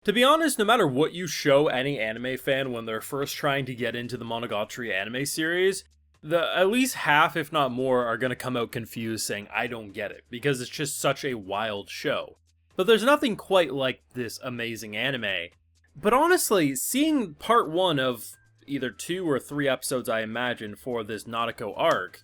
To be honest, no matter what you show any anime fan when they're first trying to get into the Monogatari anime series, at least half, if not more, are going to come out confused saying, I don't get it, because it's just such a wild show. But there's nothing quite like this amazing anime. But honestly, seeing part 1 of either 2 or 3 episodes, I imagine, for this Nadeko arc,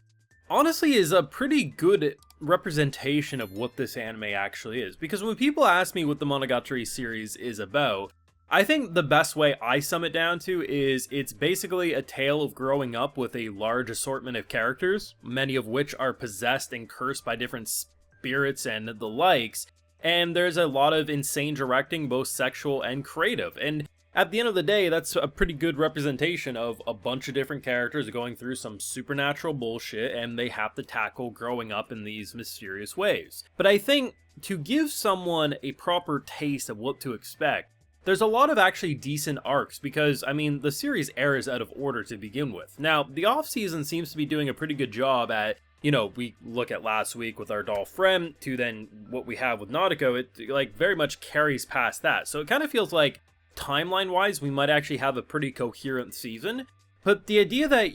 honestly is a pretty good representation of what this anime actually is. Because when people ask me what the Monogatari series is about, I think the best way I sum it down to is it's basically a tale of growing up with a large assortment of characters, many of which are possessed and cursed by different spirits and the likes, and there's a lot of insane directing, both sexual and creative, and at the end of the day, that's a pretty good representation of a bunch of different characters going through some supernatural bullshit, and they have to tackle growing up in these mysterious ways. But I think to give someone a proper taste of what to expect, there's a lot of actually decent arcs, because, I mean, the series airs out of order to begin with. Now, the off-season seems to be doing a pretty good job at, you know, we look at last week with our doll friend, to then what we have with Nadeko, it, like, very much carries past that. So it kind of feels like, timeline-wise, we might actually have a pretty coherent season. But the idea that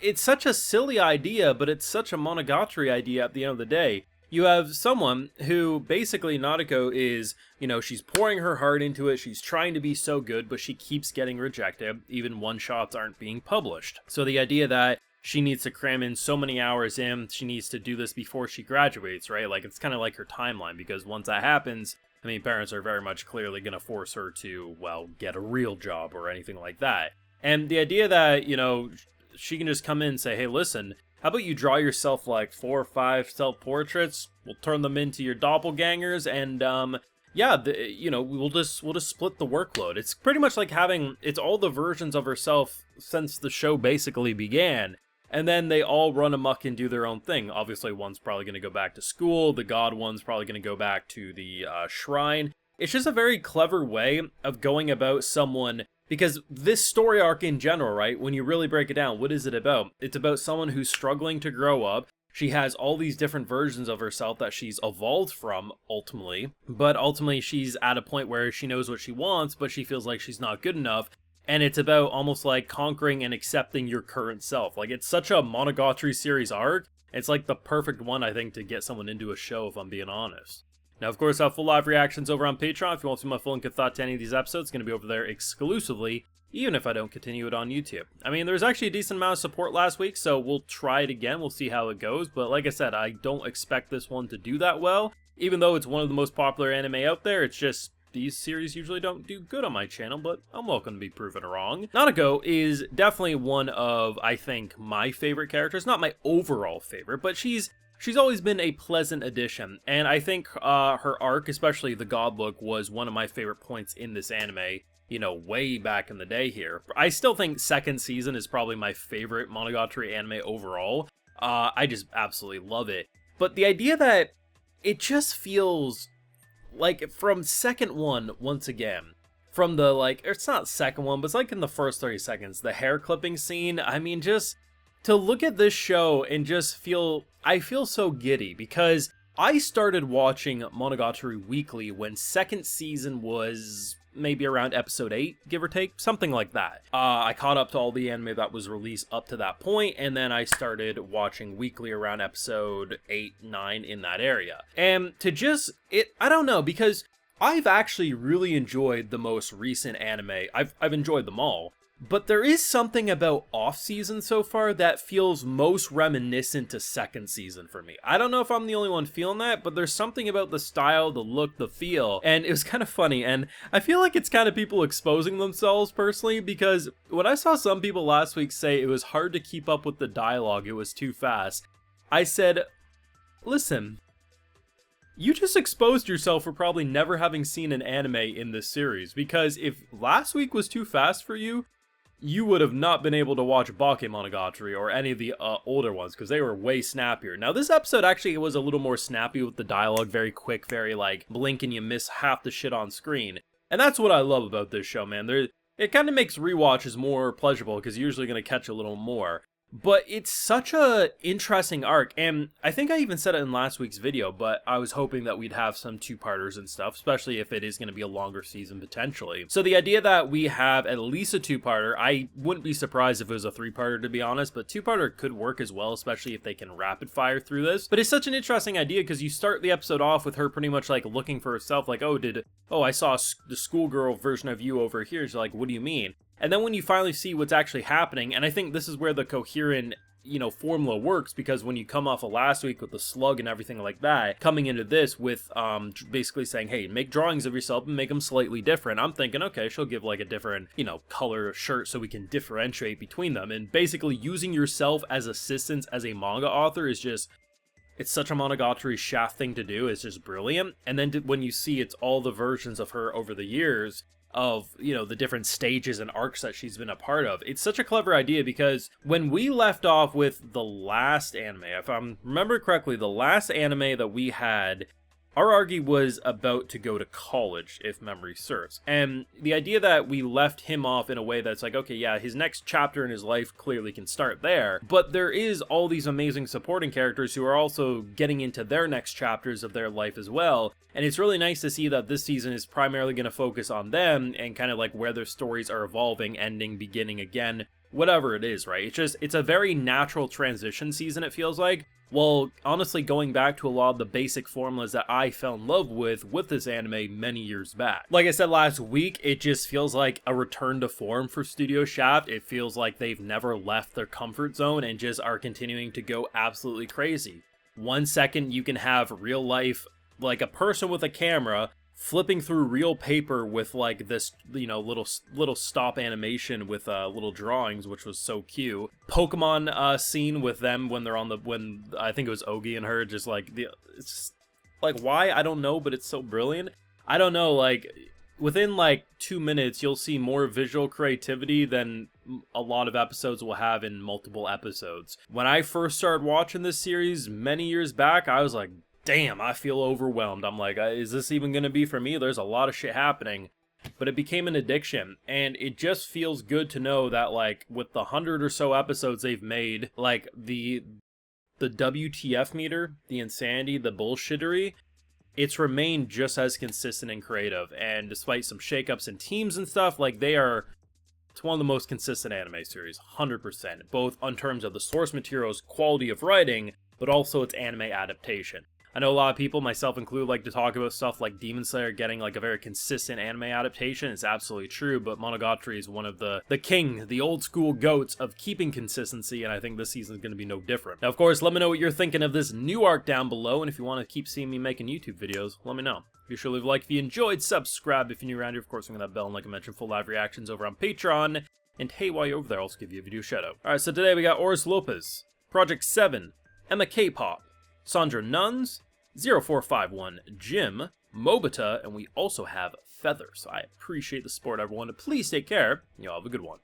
it's such a silly idea, but it's such a Monogatari idea at the end of the day. You have someone who, basically, Nadeko is, you know, she's pouring her heart into it, she's trying to be so good, but she keeps getting rejected, even one-shots aren't being published. So the idea that she needs to cram in so many hours in, she needs to do this before she graduates, right? Like, it's kind of like her timeline, because once that happens, I mean, parents are very much clearly going to force her to, well, get a real job or anything like that. And the idea that, you know, she can just come in and say, hey, listen, how about you draw yourself like 4 or 5 self-portraits? We'll turn them into your doppelgangers, and, yeah, you know, we'll just split the workload. It's pretty much like it's all the versions of herself since the show basically began. And then they all run amok and do their own thing. Obviously, one's probably going to go back to school. The god one's probably going to go back to the shrine. It's just a very clever way of going about someone, because this story arc in general, right, when you really break it down, what is it about? It's about someone who's struggling to grow up. She has all these different versions of herself that she's evolved from, ultimately. But ultimately, she's at a point where she knows what she wants, but she feels like she's not good enough. And it's about almost like conquering and accepting your current self. Like, it's such a Monogatari series arc. It's like the perfect one, I think, to get someone into a show, if I'm being honest. Now, of course, I have full live reactions over on Patreon. If you want to see my full and good thought to any of these episodes, it's going to be over there exclusively, even if I don't continue it on YouTube. I mean, there was actually a decent amount of support last week, so we'll try it again. We'll see how it goes. But like I said, I don't expect this one to do that well. Even though it's one of the most popular anime out there, it's just these series usually don't do good on my channel, but I'm welcome to be proven wrong. Nadeko is definitely one of, I think, my favorite characters. Not my overall favorite, but she's always been a pleasant addition. And I think her arc, especially the God Look, was one of my favorite points in this anime, you know, way back in the day here. I still think second season is probably my favorite Monogatari anime overall. I just absolutely love it. But the idea that it just feels like, from second one, once again, from the, like, it's not second one, but it's like in the first 30 seconds, the hair clipping scene, I mean, just to look at this show and just I feel so giddy, because I started watching Monogatari weekly when second season was maybe around episode 8, give or take, something like that. I caught up to all the anime that was released up to that point, and then I started watching weekly around episode 8, 9 in that area. And to just, I don't know, because I've actually really enjoyed the most recent anime. I've enjoyed them all. But there is something about off-season so far that feels most reminiscent to second season for me. I don't know if I'm the only one feeling that, but there's something about the style, the look, the feel, and it was kind of funny, and I feel like it's kind of people exposing themselves personally, because when I saw some people last week say it was hard to keep up with the dialogue, it was too fast, I said, listen, you just exposed yourself for probably never having seen an anime in this series, because if last week was too fast for you, you would have not been able to watch Bakemonogatari or any of the older ones, because they were way snappier. Now, this episode actually was a little more snappy with the dialogue, very quick, very, like, blink and you miss half the shit on screen. And that's what I love about this show, man. It kind of makes rewatches more pleasurable, because you're usually going to catch a little more. But it's such a interesting arc, and I think I even said it in last week's video, but I was hoping that we'd have some two-parters and stuff, especially if it is going to be a longer season potentially. So the idea that we have at least a two-parter, I wouldn't be surprised if it was a three-parter to be honest, but two-parter could work as well, especially if they can rapid fire through this. But it's such an interesting idea because you start the episode off with her pretty much like looking for herself, like, oh, I saw the schoolgirl version of you over here. She's like, what do you mean? And then when you finally see what's actually happening, and I think this is where the coherent, formula works, because when you come off of last week with the slug and everything like that, coming into this with basically saying, hey, make drawings of yourself and make them slightly different, I'm thinking, okay, she'll give like a different, color shirt so we can differentiate between them. And basically using yourself as assistants as a manga author is just, it's such a Monogatari Shaft thing to do. It's just brilliant. And then when you see it's all the versions of her over the years, of the different stages and arcs that she's been a part of. It's such a clever idea because when we left off with the last anime, if I remember correctly, the last anime that we had, our Argy was about to go to college, if memory serves. And the idea that we left him off in a way that's like, okay, yeah, his next chapter in his life clearly can start there. But there is all these amazing supporting characters who are also getting into their next chapters of their life as well. And it's really nice to see that this season is primarily going to focus on them and kind of like where their stories are evolving, ending, beginning again, whatever it is, right? It's a very natural transition season, it feels like. Well, honestly, going back to a lot of the basic formulas that I fell in love with this anime many years back. Like I said last week, it just feels like a return to form for Studio Shaft. It feels like they've never left their comfort zone and just are continuing to go absolutely crazy. 1 second you can have real life, like a person with a camera flipping through real paper with like this, little stop animation with little drawings, which was so cute. Pokemon scene with them when they're when I think it was Ogi and her, just like it's just, like, why? I don't know, but it's so brilliant. I don't know, like within like 2 minutes you'll see more visual creativity than a lot of episodes will have in multiple episodes. When I first started watching this series many years back, I was like, damn, I feel overwhelmed. I'm like, is this even going to be for me? There's a lot of shit happening. But it became an addiction, and it just feels good to know that, like, with the 100 or so episodes they've made, like, the WTF meter, the insanity, the bullshittery, it's remained just as consistent and creative. And despite some shakeups in teams and stuff, like, it's one of the most consistent anime series, 100%. Both in terms of the source material's quality of writing, but also its anime adaptation. I know a lot of people, myself included, like to talk about stuff like Demon Slayer getting like a very consistent anime adaptation. It's absolutely true, but Monogatari is one of the old school goats of keeping consistency, and I think this season is going to be no different. Now, of course, let me know what you're thinking of this new arc down below, and if you want to keep seeing me making YouTube videos, let me know. Be sure to leave a like if you enjoyed, subscribe if you're new around here, of course, ring that bell, and like I mentioned, full live reactions over on Patreon, and hey, while you're over there, I'll also give you a video shout out. Alright, so today we got Oris Lopez, Project 7, Emma K-Pop, Sandra Nuns, 0451 Jim, Mobita, and we also have Feather. So I appreciate the support, everyone. Please take care, and you'll have a good one.